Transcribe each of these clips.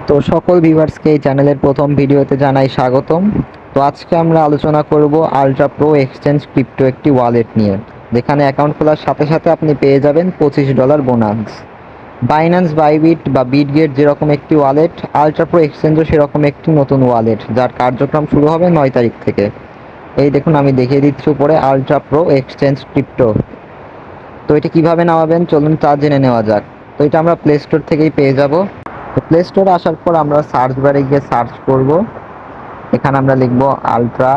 তো সকল ভিউয়ার্সকে এই চ্যানেলের প্রথম ভিডিওতে জানাই স্বাগতম। তো আজকে আমরা আলোচনা করব আলট্রা প্রো এক্সচেঞ্জ ক্রিপ্টো একটি ওয়ালেট নিয়ে, যেখানে অ্যাকাউন্ট খোলার সাথে সাথে আপনি পেয়ে যাবেন $25 বোনাস। বাইন্যান্স, বাইবিট বা বিটগেট যেরকম একটি ওয়ালেট, আলট্রা প্রো এক্সচেঞ্জও সেরকম একটি নতুন ওয়ালেট, যার কার্যক্রম শুরু হবে 9 তারিখ থেকে। এই দেখুন, আমি দেখিয়ে দিচ্ছি উপরে আলট্রা প্রো এক্সচেঞ্জ ক্রিপ্টো। তো এটা কীভাবে নামাবেন চলুন তা জেনে নেওয়া যাক। তো এটা আমরা প্লে স্টোর থেকেই পেয়ে যাব। তো প্লে স্টোরে আসার পর আমরা সার্চ বারে গিয়ে সার্চ করব। এখানে আমরা লিখব আলট্রা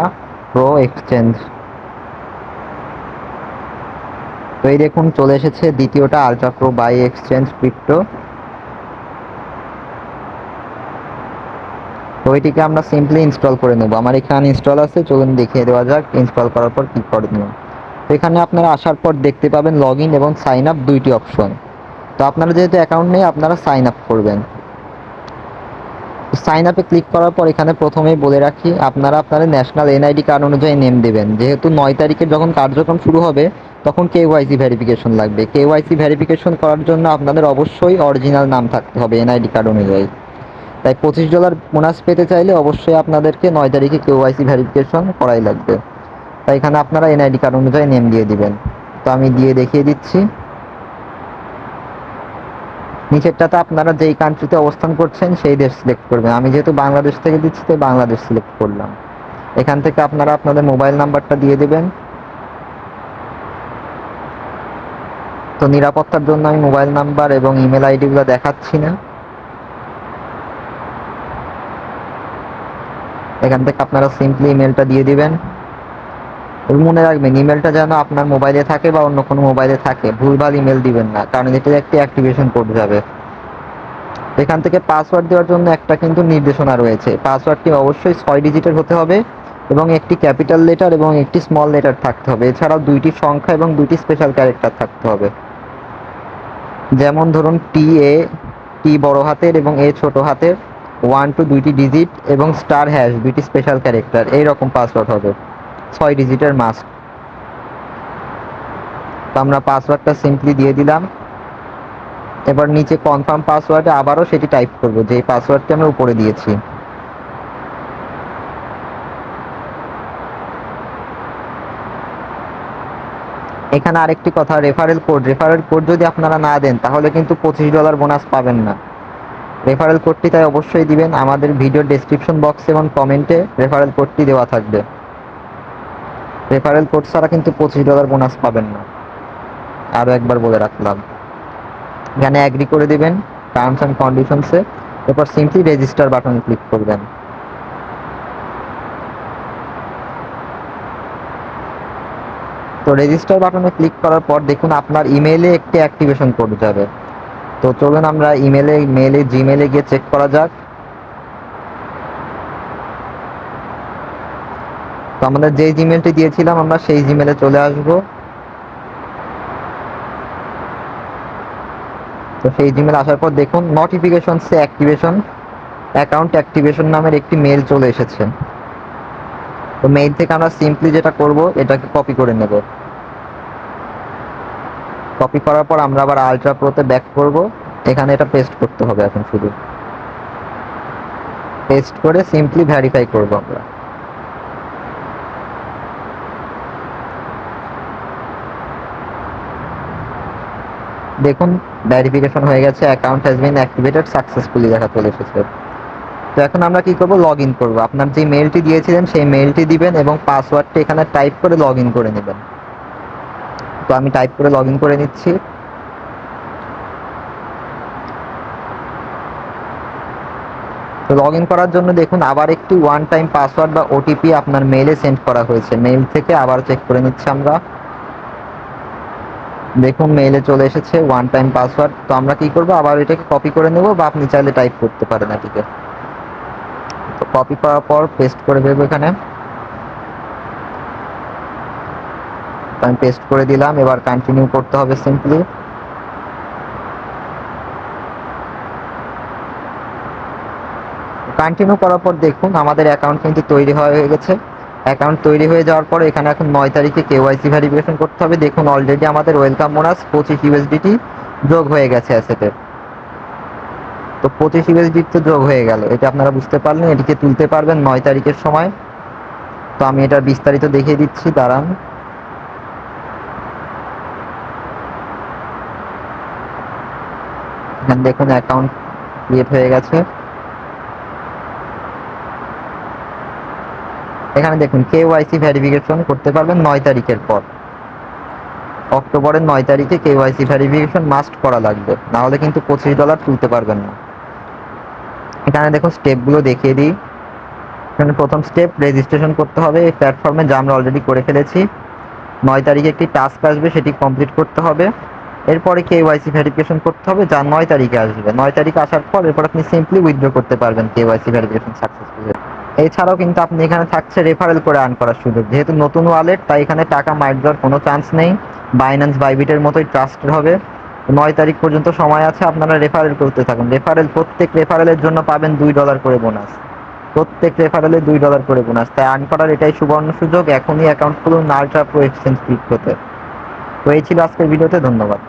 প্রো এক্সচেঞ্জ। তো এই দেখুন চলে এসেছে দ্বিতীয়টা, ultra pro by exchange crypto. তো এটিকে আমরা সিম্পলি ইনস্টল করে নেব। আমার এখানে ইনস্টল আছে, চলুন দেখিয়ে দেওয়া যাক ইনস্টল করার পর কী করণীয়। তো এখানে আপনারা আসার পর দেখতে পাবেন লগ ইন এবং সাইন আপ দুইটি অপশন। তো আপনারা যেহেতু অ্যাকাউন্ট নেই, আপনারা সাইন আপ করবেন। সাইন আপে ক্লিক করার পর এখানে প্রথমেই বলে রাখি, আপনারা আপনাদের ন্যাশনাল এনআইডি কার্ড অনুযায়ী নেম দেবেন। যেহেতু 9 তারিখে যখন কার্যক্রম শুরু হবে তখন কেওয়াইসি ভেরিফিকেশন লাগবে। কেওয়াইসি ভেরিফিকেশন করার জন্য আপনাদের অবশ্যই অরিজিনাল নাম থাকতে হবে এনআইডি কার্ড অনুযায়ী। তাই $25 বোনাস পেতে চাইলে অবশ্যই আপনাদেরকে 9 তারিখে কেওয়াইসি ভেরিফিকেশন করাই লাগবে। তাই এখানে আপনারা এনআইডি কার্ড অনুযায়ী নেম দিয়ে দিবেন। তো আমি দিয়ে দেখিয়ে দিচ্ছি। নিচেরটাতে আপনারা যেই কান্ট্রিতে অবস্থান করছেন সেই দেশ সিলেক্ট করবেন। আমি যেহেতু বাংলাদেশ থেকে দিচ্ছি তাই বাংলাদেশ সিলেক্ট করলাম। এখান থেকে আপনারা আপনাদের মোবাইল নাম্বারটা দিয়ে দেবেন। তো নিরাপত্তার জন্য আমি মোবাইল নাম্বার এবং ইমেল আইডিগুলো দেখাচ্ছি না। এখান থেকে আপনারা সিম্পলি ইমেলটা দিয়ে দিবেন। মনে রাখবেন ইমেলটা যেন আপনার মোবাইলে থাকে বা অন্য কোনো মোবাইলে থাকে, ভুলভাল ইমেল দিবেন না, কারণ এতে একটি অ্যাক্টিভেশন কোড যাবে। এখান থেকে পাসওয়ার্ড দেওয়ার জন্য একটা কিন্তু নির্দেশনা রয়েছে। পাসওয়ার্ডটি অবশ্যই 6 ডিজিটের হতে হবে এবং একটি ক্যাপিটাল লেটার এবং একটি স্মল লেটার থাকতে হবে। এছাড়াও 2টি সংখ্যা এবং 2টি স্পেশাল ক্যারেক্টার থাকতে হবে। যেমন ধরুন টি বড় হাতের এবং এ ছোট হাতের, 1 to 2টি ডিজিট এবং স্টার হ্যাশ 2টি স্পেশাল ক্যারেক্টার, এইরকম পাসওয়ার্ড হবে। 6 ডিজিটের মাস্ট। তো আমরা পাসওয়ার্ডটা সিম্পলি দিয়ে দিলাম। এবার নিচে কনফার্ম পাসওয়ার্ডে আবারও সেটি টাইপ করব, যে পাসওয়ার্ডটি আমরা উপরে দিয়েছি। এখানে আরেকটি কথা, রেফারেল কোড যদি আপনারা না দেন তাহলে কিন্তু $25 বোনাস পাবেন না। রেফারেল কোডটি তাই অবশ্যই দিবেন। আমাদের ভিডিও ডেসক্রিপশন বক্স এবং কমেন্টে রেফারেল কোডটি দেওয়া থাকবে। রেফারেল কোড ছাড়া কিন্তু $25 বোনাস পাবেন না, আরও একবার বলে রাখলাম। এখানে অ্যাগ্রি করে দেবেন টার্মস অ্যান্ড কন্ডিশনসে। এরপর সিম্পলি রেজিস্টার বাটনে ক্লিক করবেন। তো রেজিস্টার বাটনে ক্লিক করার পর দেখুন আপনার ইমেইলে একটি অ্যাক্টিভেশন কোড যাবে। তো চলুন আমরা জিমেইলে গিয়ে চেক করা যাক। তো আমাদের যেই জিমেইলটি দিয়েছিলাম আমরা সেই জিমেইলে চলে আসব। তো সেই জিমেইল আসার পর দেখুন নোটিফিকেশনসে অ্যাকাউন্ট অ্যাক্টিভেশন নামের একটি মেইল চলে এসেছে। তো মেইল থেকে আমরা সিম্পলি যেটা করব, এটাকে কপি করে নেব। কপি করার পর আমরা আবার আলট্রা প্রোতে ব্যাক করব। এখানে এটা পেস্ট করতে হবে। এখন শুধু পেস্ট করে সিম্পলি ভেরিফাই করব আমরা। দেখুন ভেরিফিকেশন হয়ে গেছে, account has been activated successfully লেখা চলে এসেছে। তো এখন আমরা কি করব, লগ ইন করবো। আপনার যে মেইলটি দিয়েছিলেন সেই মেইলটি দিবেন এবং পাসওয়ার্ডটি এখানে টাইপ করে লগ ইন করে নেবেন। তো আমি টাইপ করে লগ ইন করে নিচ্ছি। তো লগ ইন করার জন্য দেখুন আবার একটি ওয়ান টাইম পাসওয়ার্ড বা ওটিপি আপনার মেইলে সেন্ড করা হয়েছে। মেইল থেকে আবার চেক করে নিচ্ছি আমরা। দেখুন মেইলে চলে এসেছে ওয়ান টাইম পাসওয়ার্ড। তো আমরা কি করব, আবার এটাকে কপি করে নেব, বা আপনি চাইলে টাইপ করতে পারেন এটিকে। তো কপি করার পর পেস্ট করে দেবো এখানে। আমি পেস্ট করে দিলাম। এবার কন্টিনিউ করতে হবে সিম্পলি। কন্টিনিউ করার পর দেখুন আমাদের অ্যাকাউন্ট কিন্তু তৈরি হয়ে গেছে। অ্যাকাউন্ট তৈরি হয়ে যাওয়ার পর এখানে এখন 9 তারিখে কেওয়াইসি ভেরিফিকেশন করতে হবে। দেখুন অলরেডি আমাদের ওয়েলকাম বোনাস $25 যোগ হয়ে গেছে অ্যাসেটে। তো 25 USD তো যোগ হয়ে গেল, এটা আপনারা বুঝতে পারলেন। এটিকে তুলতে পারবেন 9 তারিখের সময়। তো আমি এটার বিস্তারিত দেখিয়ে দিচ্ছি, দাঁড়ান। এখানে দেখুন অ্যাকাউন্ট ক্রিয়েট হয়ে গেছে। এখানে দেখুন KYC ভেরিফিকেশন করতে পারবেন 9 তারিখের পর। অক্টোবরের 9 তারিখে KYC ভেরিফিকেশন মাস্ট করা লাগবে, না হলে কিন্তু $25 তুলতে পারবেন না। এখানে দেখুন স্টেপগুলো দেখিয়ে দিই। এখানে প্রথম স্টেপ রেজিস্ট্রেশন করতে হবে এই প্ল্যাটফর্মে, যা আমরা অলরেডি করে ফেলেছি। 9 তারিখে একটি টাস্ক আসবে, সেটি কমপ্লিট করতে হবে। এরপরে KYC ভেরিফিকেশন করতে হবে, যা 9 তারিখে আসবে। 9 তারিখে আসার পর এরপর আপনি সিম্পলি উইথড্র করতে পারবেন KYC ভেরিফিকেশন সাকসেসফুল। এছাড়াও কিন্তু আপনি এখানে থাকছে রেফারেল করে আর্ন করার সুযোগ। যেহেতু নতুন ওয়ালেট, তাই এখানে টাকা মাইট যাওয়ার কোনো চান্স নেই। বাইন্যান্স বাইবিটের মতোই ট্রাস্টেড হবে। 9 তারিখ পর্যন্ত সময় আছে, আপনারা রেফারেল করতে থাকুন। প্রত্যেক রেফারেলের জন্য পাবেন $2 করে বোনাস। প্রত্যেক রেফারেলে $2 করে বোনাস। তাই আর্ন করার এটাই সুবর্ণ সুযোগ। এখনই অ্যাকাউন্ট খুলুন আলট্রা প্রো এক্সচেঞ্জ ক্রিপ্টোতে। তো এই ছিল আজকের ভিডিওতে, ধন্যবাদ।